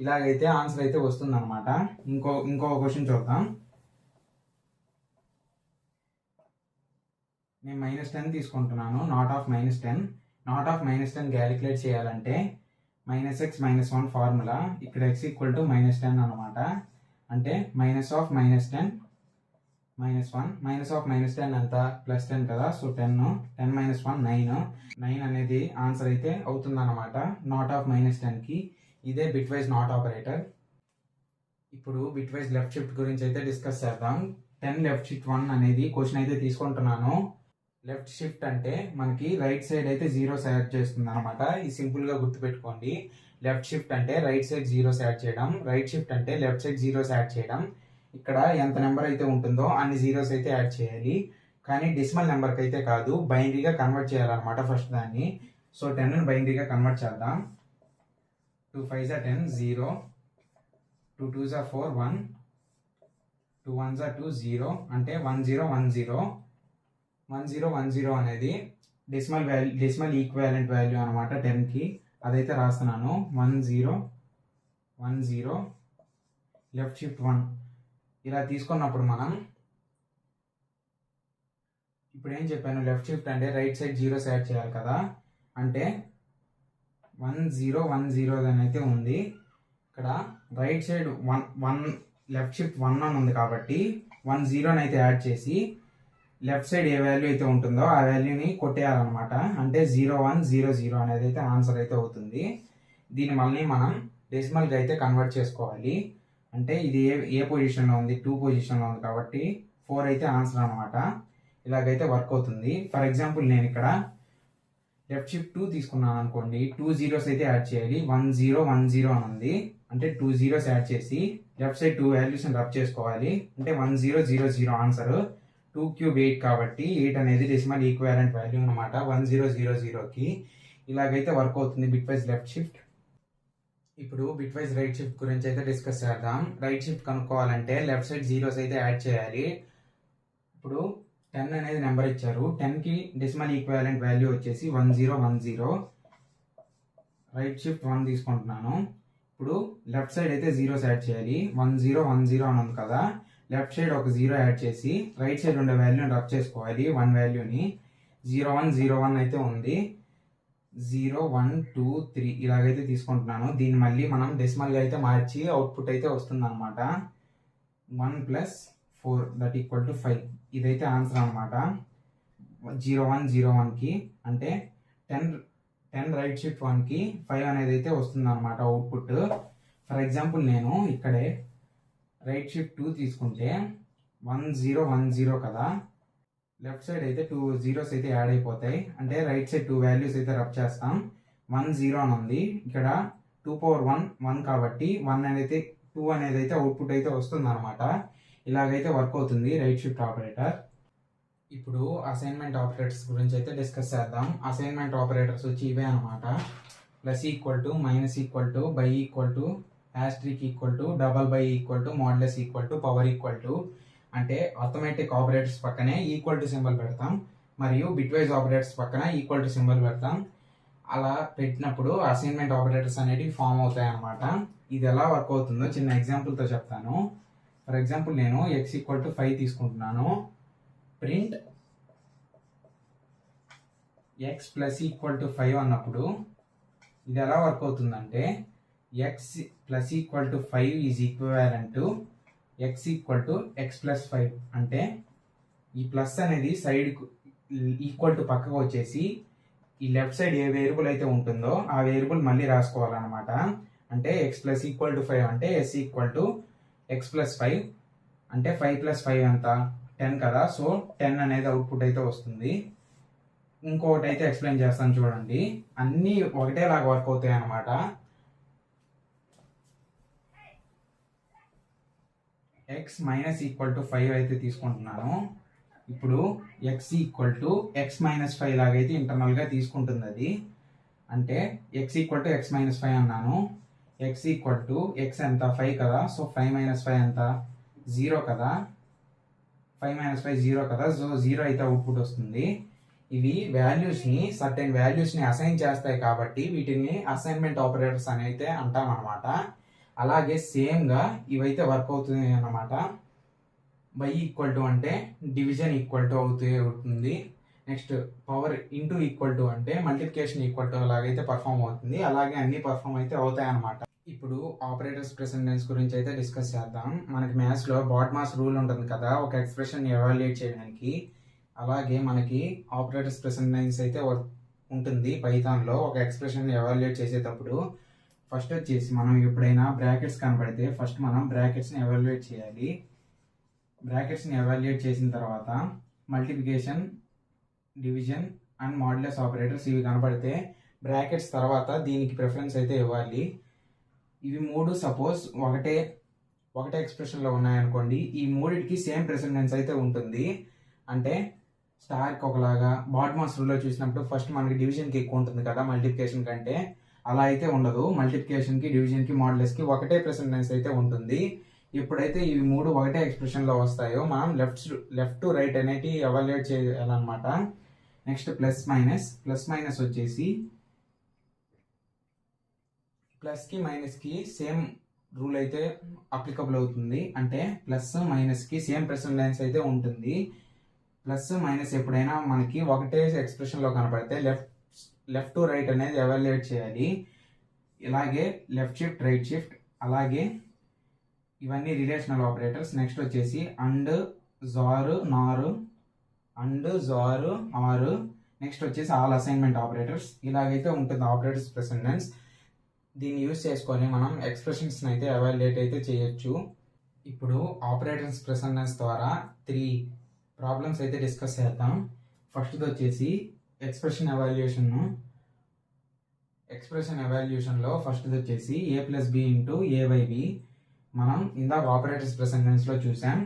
ఇలాగైతే ఆన్సర్ అయితే వస్తుంది అనమాట. ఇంకో క్వశ్చన్ చూద్దాం. నేను -10 తీసుకుంటున్నాను. నాట్ ఆఫ్ -10 క్యాలిక్యులేట్ చేయాలంటే -x -1 ఫార్ములా. ఇక్కడ x = -10 అనమాట. అంటే -10 -1 -10 ఎంత +10 కదా. సో 10 -1 9 అనేది ఆన్సర్ అయితే అవుతుంది అనమాట నాట్ ఆఫ్ -10కి. ఇదే బిట్ వైజ్ నాట్ ఆపరేటర్. ఇప్పుడు బిట్ వైజ్ లెఫ్ట్ షిఫ్ట్ గురించి అయితే డిస్కస్ చేద్దాం. 10 లెఫ్ట్ షిఫ్ట్ 1 అనేది క్వశ్చన్ అయితే తీసుకుంటున్నాను. లెఫ్ట్ షిఫ్ట్ అంటే మనకి రైట్ సైడ్ అయితే 0s యాడ్ చేస్తుంది అనమాట. ఇది సింపుల్ గా గుర్తుపెట్టుకోండి. లెఫ్ట్ షిఫ్ట్ అంటే రైట్ సైడ్ 0s యాడ్ చేయడం, రైట్ షిఫ్ట్ అంటే లెఫ్ట్ సైడ్ 0s యాడ్ చేయడం. ఇక్కడ ఎంత నెంబర్ అయితే ఉంటుందో అన్ని 0s అయితే యాడ్ చేయాలి. కానీ డెసిమల్ నెంబర్కి అయితే కాదు, బైనరీగా కన్వర్ట్ చేయాలన్నమాట ఫస్ట్ దాన్ని. సో 10ని బైనరీగా కన్వర్ట్ చేద్దాం. 2 5s are 10 0, 2 2s are 4 1, 2 1s are 2 0 అంటే 1 0 1 0. 1 0 1 0 అనేది డెసిమల్ ఈక్వాలెంట్ వాల్యూ అనమాట 10కి. అదైతే రాస్తున్నాను. 1 0 1 0 లెఫ్ట్ షిఫ్ట్ 1 ఇలా తీసుకున్నప్పుడు మనం ఇప్పుడు ఏం చెప్పాను, లెఫ్ట్ షిఫ్ట్ అంటే రైట్ సైడ్ 0s యాడ్ చేయాలి కదా. అంటే 1 0 1 0 అని అయితే ఉంది. ఇక్కడ రైట్ సైడ్ 1 లెఫ్ట్ షిఫ్ట్ 1 అని ఉంది కాబట్టి 1 0 అయితే యాడ్ చేసి లెఫ్ట్ సైడ్ ఏ వాల్యూ అయితే ఉంటుందో ఆ వాల్యూని కొట్టేయాలన్నమాట. అంటే 0 1 0 0 అనేది అయితే ఆన్సర్ అయితే అవుతుంది. దీన్ని మళ్ళీ మనం డెసిమల్గా అయితే కన్వర్ట్ చేసుకోవాలి. అంటే ఇది ఏ పొజిషన్లో ఉంది, 2 పొజిషన్లో ఉంది కాబట్టి 4 అయితే ఆన్సర్ అనమాట. ఇలాగైతే వర్క్ అవుతుంది. ఫర్ ఎగ్జాంపుల్ నేను ఇక్కడ లెఫ్ట్ షిఫ్ట్ 2 తీసుకున్నాను అనుకోండి. 2 0s అయితే యాడ్ చేయాలి. 1 0 1 0 అని ఉంది. అంటే 2 0s యాడ్ చేసి లెఫ్ట్ సైడ్ 2 వాల్యూస్ని రబ్ చేసుకోవాలి. అంటే 1 0 0 0 ఆన్సర్. 2 3 8 కాబట్టి 8 అనేది డెసిమల్ ఈక్వాలెంట్ వాల్యూ అనమాట 1 0 0 0కి. ఇలాగైతే వర్క్ అవుతుంది బిట్ వైజ్ లెఫ్ట్ షిఫ్ట్. ఇప్పుడు బిట్ వైజ్ రైట్ షిఫ్ట్ గురించి అయితే డిస్కస్ చేద్దాం. రైట్ షిఫ్ట్ కనుక్కోవాలంటే లెఫ్ట్ సైడ్ 0s అయితే యాడ్ చేయాలి. ఇప్పుడు 10 అనేది నెంబర్ ఇచ్చారు. 10కి డెసిమల్ ఈక్వాలెంట్ వాల్యూ వచ్చేసి 1 0 1 0. రైట్ షిఫ్ట్ 1 తీసుకుంటున్నాను. ఇప్పుడు లెఫ్ట్ సైడ్ అయితే 0s యాడ్ చేయాలి. 1 0 1 0 అని ఉంది కదా. లెఫ్ట్ సైడ్ ఒక 0 యాడ్ చేసి రైట్ సైడ్ ఉండే వాల్యూని రబ్ చేసుకోవాలి. 1 వాల్యూని 0 1 0 1 అయితే ఉంది. 0 1 2 3 ఇలాగైతే తీసుకుంటున్నాను. దీన్ని మళ్ళీ మనం డెసిమల్గా అయితే మార్చి అవుట్పుట్ అయితే వస్తుంది అనమాట. 1 + 4 దట్ ఈక్వల్ టు 5. ఇదైతే ఆన్సర్ అనమాట 0 1 0 1కి. అంటే 10 రైట్ షిఫ్ట్ 1కి 5 అనేది అయితే వస్తుంది అనమాట అవుట్పుట్. ఫర్ ఎగ్జాంపుల్ నేను ఇక్కడే రైట్ షిఫ్ట్ 2 తీసుకుంటే 1 0 1 0 కదా. లెఫ్ట్ సైడ్ అయితే 2 0s అయితే యాడ్ అయిపోతాయి. అంటే రైట్ సైడ్ 2 వాల్యూస్ అయితే రబ్ చేస్తాం. 1 0 అని ఉంది. ఇక్కడ 2 power 1 1 కాబట్టి 1 అనేది 2 అనేది అయితే అవుట్పుట్ అయితే వస్తుంది అనమాట. ఇలాగైతే వర్క్ అవుతుంది రైట్ షిఫ్ట్ ఆపరేటర్. ఇప్పుడు అసైన్మెంట్ ఆపరేటర్స్ గురించి అయితే డిస్కస్ చేద్దాం. అసైన్మెంట్ ఆపరేటర్స్ వచ్చి ఇవే అనమాట. Plus equal to, minus equal to, by equal to, asterisk equal to, double by equal to, modulus equal to, power equal to. అంటే arithmetic operators పక్కనే equal to symbol పెడతాం, మరియు బిట్ వైజ్ ఆపరేటర్స్ పక్కన equal to symbol పెడతాం. అలా పెట్టినప్పుడు assignment operators అనేవి form అవుతాయి అనమాట. ఇది ఎలా వర్క్ అవుతుందో చిన్న ఎగ్జాంపుల్తో చెప్తాను. ఫర్ ఎగ్జాంపుల్ నేను x = 5 తీసుకుంటున్నాను. ప్రింట్ x + 5 అన్నప్పుడు ఇది ఎలా వర్క్ అవుతుందంటే x + 5 is equivalent to x = x + 5. అంటే ఈ ప్లస్ అనేది సైడ్ ఈక్వల్ టు పక్కకు వచ్చేసి ఈ లెఫ్ట్ సైడ్ ఏ వేరియబుల్ అయితే ఉంటుందో ఆ వేరియబుల్ మళ్ళీ రాసుకోవాలన్నమాట. అంటే x = 5 అంటే s = x + 5. అంటే 5 + 5 ఎంత 10 కదా. సో 10 అనేది అవుట్పుట్ అయితే వస్తుంది. ఇంకొకటి అయితే ఎక్స్ప్లెయిన్ చేస్తాను చూడండి. అన్నీ ఒకటేలాగా వర్క్ అవుతాయి అన్నమాట. x - 5 అయితే తీసుకుంటున్నాను. ఇప్పుడు x = x - 5 లాగైతే ఇంటర్నల్గా తీసుకుంటుంది అది. అంటే x = x - 5 అన్నాను. x = x ఎంత 5 కదా. సో 5 - 5 ఎంత 0 కదా. 5 - 5 0 కదా. సో 0 అయితే అవుట్పుట్ వస్తుంది. ఇవి సర్టెన్ వాల్యూస్ని అసైన్ చేస్తాయి కాబట్టి వీటిని అసైన్మెంట్ ఆపరేటర్స్ అని అయితే అంటాం అనమాట. అలాగే సేమ్గా ఇవైతే వర్క్ అవుతుంది అన్నమాట. బై ఈక్వల్ టు అంటే డివిజన్ ఈక్వల్ టు అవుతుంది. Next power into equal to అంటే మల్టిప్లికేషన్ ఈక్వల్ టు అలాగైతే పర్ఫామ్ అవుతుంది. అలాగే అన్ని పర్ఫామ్ అయితే అవుతాయి అనమాట. ఇప్పుడు ఆపరేటర్స్ ప్రెసెంటెన్స్ గురించి అయితే డిస్కస్ చేద్దాం. మనకి మ్యాథ్స్లో బాడ్మాస్ రూల్ ఉంటుంది కదా, ఒక ఎక్స్ప్రెషన్ ఎవాల్యుయేట్ చేయడానికి. అలాగే మనకి ఆపరేటర్స్ ప్రెసెంటెన్స్ అయితే ఉంటుంది పైథాన్లో. ఒక ఎక్స్ప్రెషన్ ఎవాల్యుయేట్ చేసేటప్పుడు ఫస్ట్ వచ్చేసి మనం ఎప్పుడైనా బ్రాకెట్స్ కనబడితే ఫస్ట్ మనం బ్రాకెట్స్ని ఎవాల్యుయేట్ చేయాలి. బ్రాకెట్స్ని ఎవాల్యుయేట్ చేసిన తర్వాత multiplication, division and modulus operators ఇవి కనబడితే బ్రాకెట్స్ తర్వాత దీనికి ప్రిఫరెన్స్ అయితే ఇవ్వాలి. ఇవి మూడు సపోజ్ ఒకటే ఎక్స్ప్రెషన్లో ఉన్నాయనుకోండి, ఈ మూడిటికి సేమ్ ప్రెసెంటెన్స్ అయితే ఉంటుంది. అంటే స్టార్కి ఒకలాగా బాడ్మాస్ రూల్లో చూసినప్పుడు ఫస్ట్ మనకి డివిజన్కి ఎక్కువ ఉంటుంది కదా మల్టిప్లికేషన్ కంటే, అలా అయితే ఉండదు. మల్టిప్లికేషన్కి, డివిజన్కి, మాడ్యులస్కి ఒకటే ప్రెసెంటెన్స్ అయితే ఉంటుంది. ఎప్పుడైతే ఇవి మూడు ఒకటే ఎక్స్ప్రెషన్లో వస్తాయో మనం లెఫ్ట్ టు రైట్ అనేటి ఎవాల్యుయేట్ చేయాలన్నమాట. నెక్స్ట్ ప్లస్ మైనస్ వచ్చేసి ప్లస్కి మైనస్కి సేమ్ రూల్ అయితే అప్లికబుల్ అవుతుంది. అంటే ప్లస్ మైనస్కి సేమ్ ప్రెసెంటెన్స్ అయితే ఉంటుంది. ప్లస్ మైనస్ ఎప్పుడైనా మనకి ఒకటే ఎక్స్ప్రెషన్లో కనబడితే లెఫ్ట్ టు రైట్ అనేది ఎవాల్యుయేట్ చేయాలి. ఇలాగే లెఫ్ట్ షిఫ్ట్, రైట్ షిఫ్ట్, అలాగే ఇవన్నీ రిలేషనల్ ఆపరేటర్స్. నెక్స్ట్ వచ్చేసి అండ్, జారు, నారు, అండ్, జారు, ఆరు. నెక్స్ట్ వచ్చేసి ఆల్ అసైన్మెంట్ ఆపరేటర్స్. ఇలాగైతే ఉంటుంది ఆపరేటర్స్ ప్రెసెంటెన్స్. దీన్ని యూజ్ చేసుకొని మనం ఎక్స్ప్రెషన్స్ని అయితే ఎవాల్యుయేట్ అయితే చేయొచ్చు. ఇప్పుడు ఆపరేటర్స్ ప్రెసెంటెన్స్ ద్వారా 3 ప్రాబ్లమ్స్ అయితే డిస్కస్ చేద్దాం. ఫస్ట్ది వచ్చేసి ఎక్స్ప్రెషన్ ఎవాల్యుయేషన్లో ఫస్ట్ది వచ్చేసి a plus B into a by B. మనం ఇందాక ఆపరేటర్స్ ప్రెసెంటెన్స్లో చూసాం.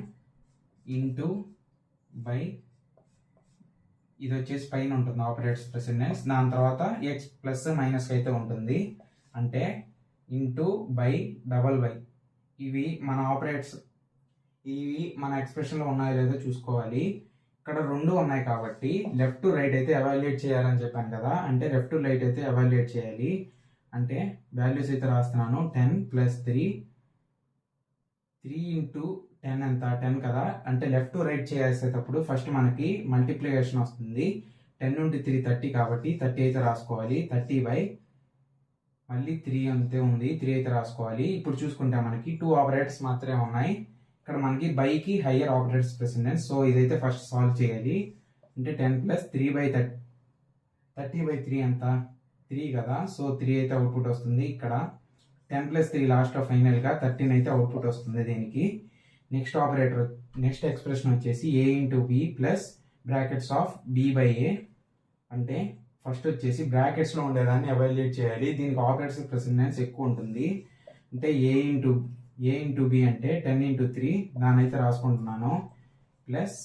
ఇంటూ బై ఇది వచ్చేసి పైన ఉంటుంది ఆపరేటర్స్ ప్రెసెంటెన్స్. దాని తర్వాత ఎక్స్ ప్లస్ మైనస్ అయితే ఉంటుంది. అంటే ఇంటూ బై, డబల్ బై. ఇవి మన ఎక్స్ప్రెషన్లో ఉన్నాయో లేదో చూసుకోవాలి. ఇక్కడ 2 ఉన్నాయి కాబట్టి లెఫ్ట్ టు రైట్ అయితే ఎవాల్యుయేట్ చేయాలని చెప్పాను కదా. అంటే లెఫ్ట్ టు రైట్ అయితే ఎవాల్యుయేట్ చేయాలి. అంటే వాల్యూస్ అయితే రాస్తున్నాను. 10 ప్లస్ 3 ఇంటూ 10 ఎంత 10 కదా. అంటే లెఫ్ట్ టు రైట్ చేసేటప్పుడు ఫస్ట్ మనకి మల్టిప్లికేషన్ వస్తుంది. 10 నుండి 3 30 కాబట్టి 30 అయితే రాసుకోవాలి. 30 బై మళ్ళీ 3 అంతే ఉంది, 3 అయితే రాసుకోవాలి. ఇప్పుడు చూసుకుంటే మనకి 2 ఆపరేటర్స్ మాత్రమే ఉన్నాయి. ఇక్కడ మనకి బైకి హయ్యర్ ఆపరేటర్స్ ప్రెసెంటెన్స్. సో ఇదైతే ఫస్ట్ సాల్వ్ చేయాలి. అంటే 10 ప్లస్ 3 బై 30 బై 3 ఎంత 3 కదా. సో 3 అయితే అవుట్పుట్ వస్తుంది. ఇక్కడ 10 ప్లస్ 3 లాస్ట్లో ఫైనల్గా 13 అయితే అవుట్పుట్ వస్తుంది దీనికి. నెక్స్ట్ ఎక్స్ప్రెషన్ వచ్చేసి a into B plus brackets of b by a. అంటే ఫస్ట్ వచ్చేసి బ్రాకెట్స్లో ఉండేదాన్ని ఎవాల్యుయేట్ చేయాలి. దీనికి ఆపరేటర్స్ ప్రెసెంటెన్స్ ఎక్కువ ఉంటుంది. అంటే a ఇంటూ బి అంటే 10 ఇంటూ 3 దాని అయితే రాసుకుంటున్నాను. ప్లస్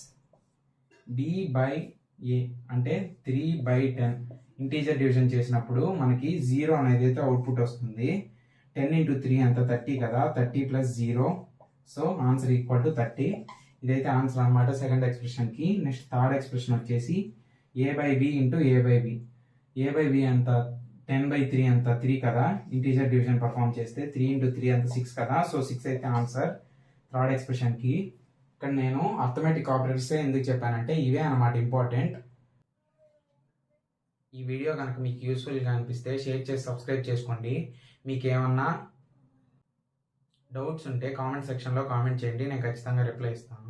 b బై a అంటే 3 బై 10. ఇంటీజర్ డివిజన్ చేసినప్పుడు మనకి 0 అనేది అయితే అవుట్పుట్ వస్తుంది. 10 ఇంటూ 3 అంత 30 కదా. 30 plus 0. So answer equal to 30. ఇదైతే ఆన్సర్ అనమాట సెకండ్ ఎక్స్ప్రెషన్కి. నెక్స్ట్ థర్డ్ ఎక్స్ప్రెషన్ వచ్చేసి a by B into a by B. a by B అంత 10 బై 3 అంత 3 కదా. ఇంటీజర్ డివిజన్ పర్ఫామ్ చేస్తే 3 ఇంటూ 3 అంత 6 కదా. సో 6 అయితే ఆన్సర్ థర్డ్ ఎక్స్ప్రెషన్కి. ఇక్కడ నేను అర్థమెటిక్ ఆపరేటర్స్ ఎందుకు చెప్పానంటే ఇవే అనమాట ఇంపార్టెంట్. ఈ వీడియో కనుక మీకు యూస్ఫుల్గా అనిపిస్తే షేర్ చేసి సబ్స్క్రైబ్ చేసుకోండి. మీకు ఏమన్నా డౌట్స్ ఉంటే కామెంట్ సెక్షన్లో కామెంట్ చేయండి, నేను ఖచ్చితంగా రిప్లై ఇస్తాను.